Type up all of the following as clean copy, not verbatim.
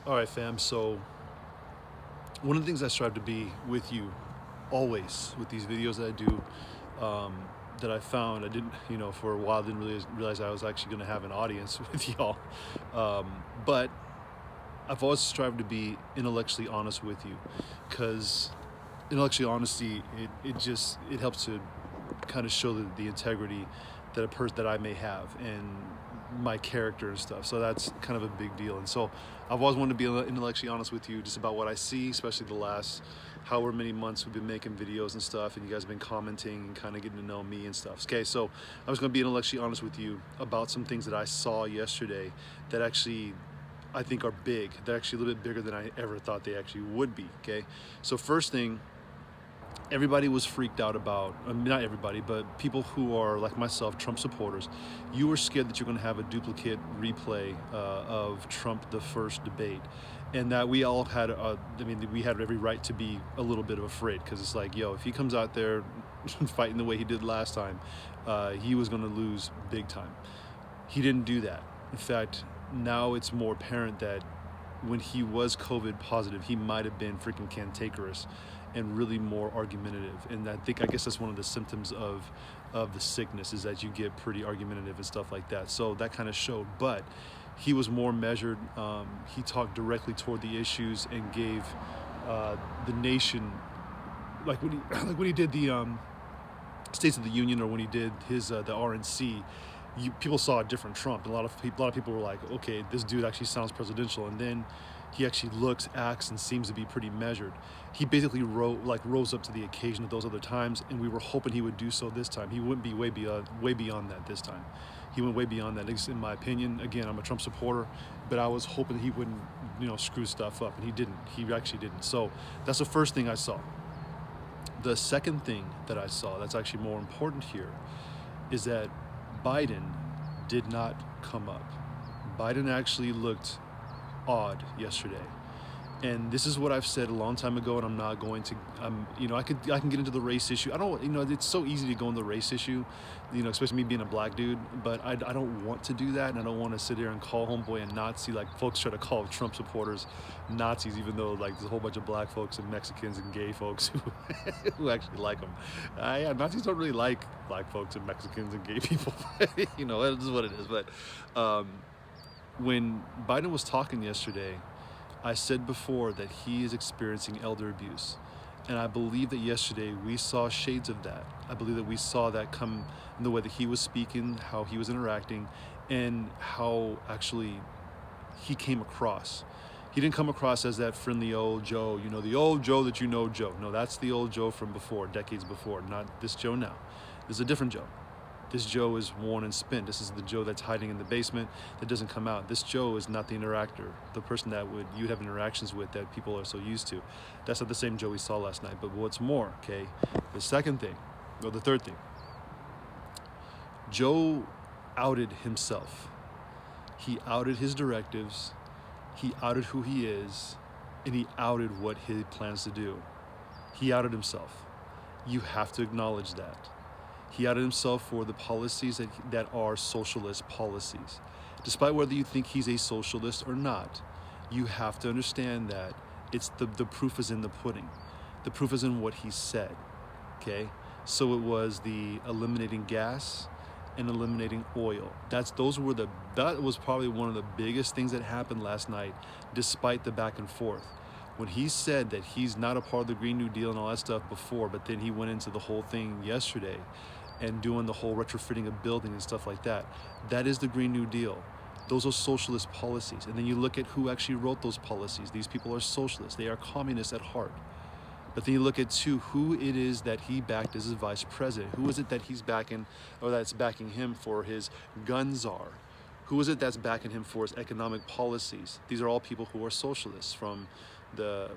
All right, fam. So one of the things I strive to be with you always with these videos that I do, that I found I didn't, for a while I didn't really realize I was actually going to have an audience with y'all. But I've always strived to be intellectually honest with you, because intellectual honesty it helps to kind of show the integrity that I may have and my character and stuff. So that's kind of a big deal. And so I've always wanted to be intellectually honest with you just about what I see, especially the last however many months we've been making videos and stuff, and you guys have been commenting and kind of getting to know me and stuff. Okay, so I was going to be intellectually honest with you about some things that I saw yesterday that actually I think are big. They're actually a little bit bigger than I ever thought they actually would be. Okay, so first thing, everybody was freaked out about, not everybody, but people who are like myself, Trump supporters. You were scared that you're going to have a duplicate replay of Trump, the first debate. And that we all had, we had every right to be a little bit of afraid, because it's like, yo, if he comes out there fighting the way he did last time, he was going to lose big time. He didn't do that. In fact, now it's more apparent that when he was COVID positive, he might have been freaking cantankerous and really more argumentative. And I guess that's one of the symptoms of the sickness, is that you get pretty argumentative and stuff like that. So that kind of showed. But he was more measured. He talked directly toward the issues and gave the nation, like when he did the States of the Union, or when he did his the RNC, people saw a different Trump. A lot of people were like, okay, this dude actually sounds presidential. And then he actually looks, acts, and seems to be pretty measured. He basically rose up to the occasion of those other times, and we were hoping he would do so this time. He wouldn't be way beyond that this time. He went way beyond that, at least in my opinion. Again, I'm a Trump supporter, but I was hoping he wouldn't, screw stuff up, and he didn't. He actually didn't. So that's the first thing I saw. The second thing that I saw, that's actually more important here, is that Biden did not come up. Biden actually looked odd yesterday. And this is what I've said a long time ago, and I'm not going to. I can get into the race issue. I don't. It's so easy to go in the race issue, especially me being a black dude. But I don't want to do that, and I don't want to sit here and call homeboy a Nazi, like folks try to call Trump supporters Nazis, even though like there's a whole bunch of black folks and Mexicans and gay folks who actually like them. Yeah, Nazis don't really like black folks and Mexicans and gay people. It is what it is. But when Biden was talking yesterday, I said before that he is experiencing elder abuse. And I believe that yesterday we saw shades of that. I believe that we saw that come in the way that he was speaking, how he was interacting, and how actually he came across. He didn't come across as that friendly old Joe, the old Joe that Joe. No, that's the old Joe from before, decades before, not this Joe now. This is a different Joe. This Joe is worn and spent. This is the Joe that's hiding in the basement that doesn't come out. This Joe is not the interactor, the person that you'd have interactions with that people are so used to. That's not the same Joe we saw last night. But what's more, okay, the third thing, Joe outed himself. He outed his directives, he outed who he is, and he outed what he plans to do. He outed himself. You have to acknowledge that. He outed himself for the policies that are socialist policies. Despite whether you think he's a socialist or not, you have to understand that the proof is in the pudding. The proof is in what he said, okay? So it was the eliminating gas and eliminating oil. That was probably one of the biggest things that happened last night, despite the back and forth. When he said that he's not a part of the Green New Deal and all that stuff before, but then he went into the whole thing yesterday and doing the whole retrofitting of building and stuff like that. That is the Green New Deal. Those are socialist policies. And then you look at who actually wrote those policies. These people are socialists. They are communists at heart. But then you look at who it is that he backed as his vice president. Who is it that he's backing, or that's backing him for his gun czar? Who is it that's backing him for his economic policies? These are all people who are socialists, from the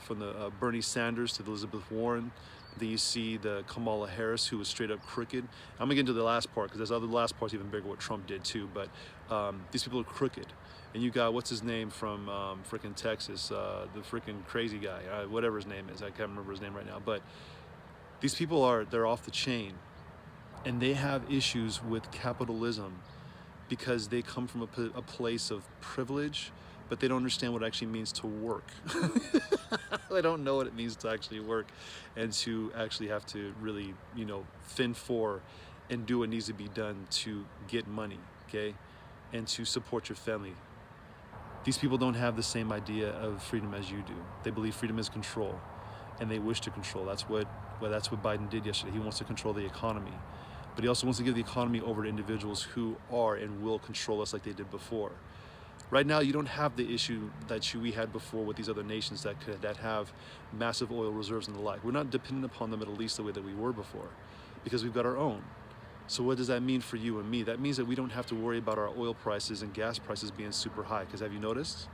Bernie Sanders to the Elizabeth Warren. Then you see the Kamala Harris, who was straight up crooked. I'm gonna get into the last part, because the last part's even bigger what Trump did too. But these people are crooked. And you got, what's his name from freaking Texas, the freaking crazy guy, whatever his name is. I can't remember his name right now. But these people they're off the chain, and they have issues with capitalism, because they come from a place of privilege, but they don't understand what it actually means to work. They don't know what it means to actually work and to actually have to really, fend for and do what needs to be done to get money, okay? And to support your family. These people don't have the same idea of freedom as you do. They believe freedom is control, and they wish to control. That's what Biden did yesterday. He wants to control the economy, but he also wants to give the economy over to individuals who are and will control us like they did before. Right now, you don't have the issue that we had before with these other nations that have massive oil reserves and the like. We're not dependent upon the Middle East the way that we were before, because we've got our own. So what does that mean for you and me? That means that we don't have to worry about our oil prices and gas prices being super high, because have you noticed?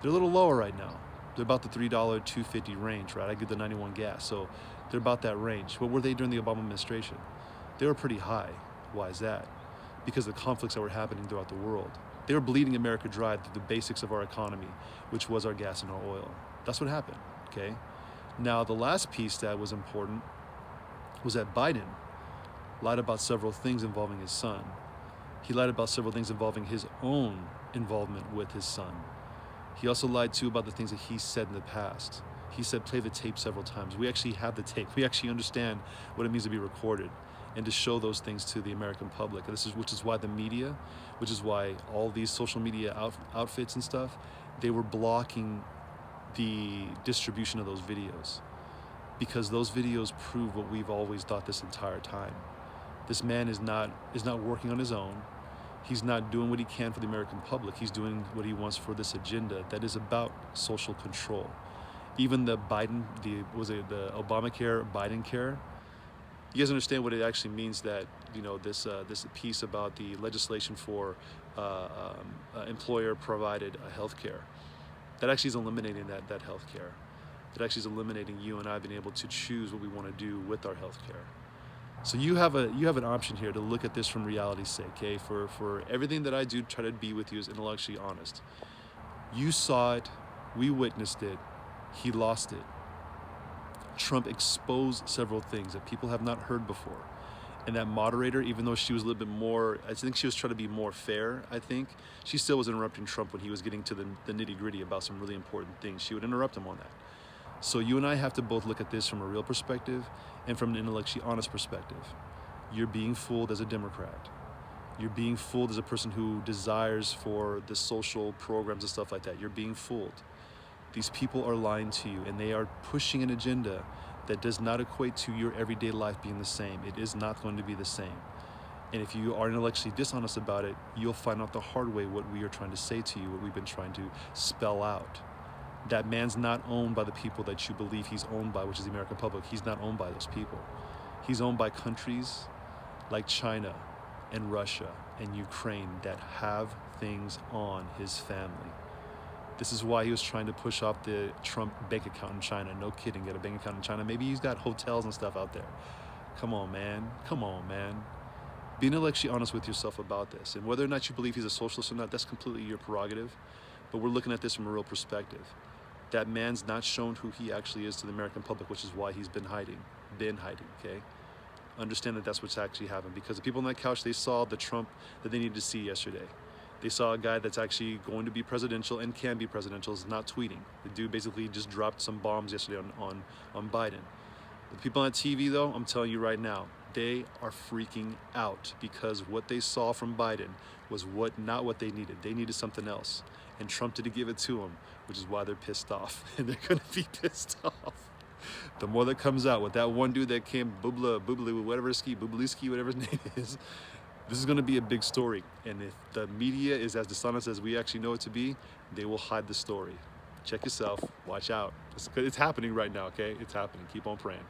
They're a little lower right now. They're about the $3, $2.50 range, right? I get the 91 gas, so they're about that range. What were they during the Obama administration? They were pretty high. Why is that? Because of the conflicts that were happening throughout the world. They were bleeding America dry through the basics of our economy, which was our gas and our oil. That's what happened, okay? Now, the last piece that was important was that Biden lied about several things involving his son. He lied about several things involving his own involvement with his son. He also lied too about the things that he said in the past. He said play the tape several times. We actually have the tape. We actually understand what it means to be recorded and to show those things to the American public. Which is why the media, which is why all these social media outfits and stuff, they were blocking the distribution of those videos, because those videos prove what we've always thought this entire time. This man is not working on his own. He's not doing what he can for the American public. He's doing what he wants for this agenda that is about social control. Even the Obamacare, Biden care. You guys understand what it actually means that, this piece about the legislation for employer-provided health care. That actually is eliminating that health care. That actually is eliminating you and I being able to choose what we want to do with our health care. So you have an option here to look at this from reality's sake, okay? For everything that I do, try to be with you as intellectually honest. You saw it, we witnessed it, he lost it. Trump exposed several things that people have not heard before. And that moderator, even though she was a little bit more, I think she was trying to be more fair, she still was interrupting Trump when he was getting to the nitty-gritty about some really important things. She would interrupt him on that. So you and I have to both look at this from a real perspective and from an intellectually honest perspective. You're being fooled as a Democrat. You're being fooled as a person who desires for the social programs and stuff like that. You're being fooled. These people are lying to you, and they are pushing an agenda that does not equate to your everyday life being the same. It is not going to be the same. And if you are intellectually dishonest about it, you'll find out the hard way what we are trying to say to you, what we've been trying to spell out. That man's not owned by the people that you believe he's owned by, which is the American public. He's not owned by those people. He's owned by countries like China and Russia and Ukraine that have things on his family. This is why he was trying to push off the Trump bank account in China. No kidding, get a bank account in China. Maybe he's got hotels and stuff out there. Come on, man. Come on, man. Be intellectually honest with yourself about this. And whether or not you believe he's a socialist or not, that's completely your prerogative. But we're looking at this from a real perspective. That man's not shown who he actually is to the American public, which is why he's been hiding, okay? Understand that that's what's actually happened, because the people on that couch, they saw the Trump that they needed to see yesterday. They saw a guy that's actually going to be presidential and can be presidential, is not tweeting. The dude basically just dropped some bombs yesterday on Biden. The people on TV, though, I'm telling you right now, they are freaking out, because what they saw from Biden was not what they needed. They needed something else. And Trump didn't give it to them, which is why they're pissed off. And they're going to be pissed off. The more that comes out with that one dude that came, Bubbliski, whatever his name is, this is going to be a big story. And if the media is as dishonest as we actually know it to be, they will hide the story. Check yourself. Watch out. It's happening right now, okay? It's happening. Keep on praying.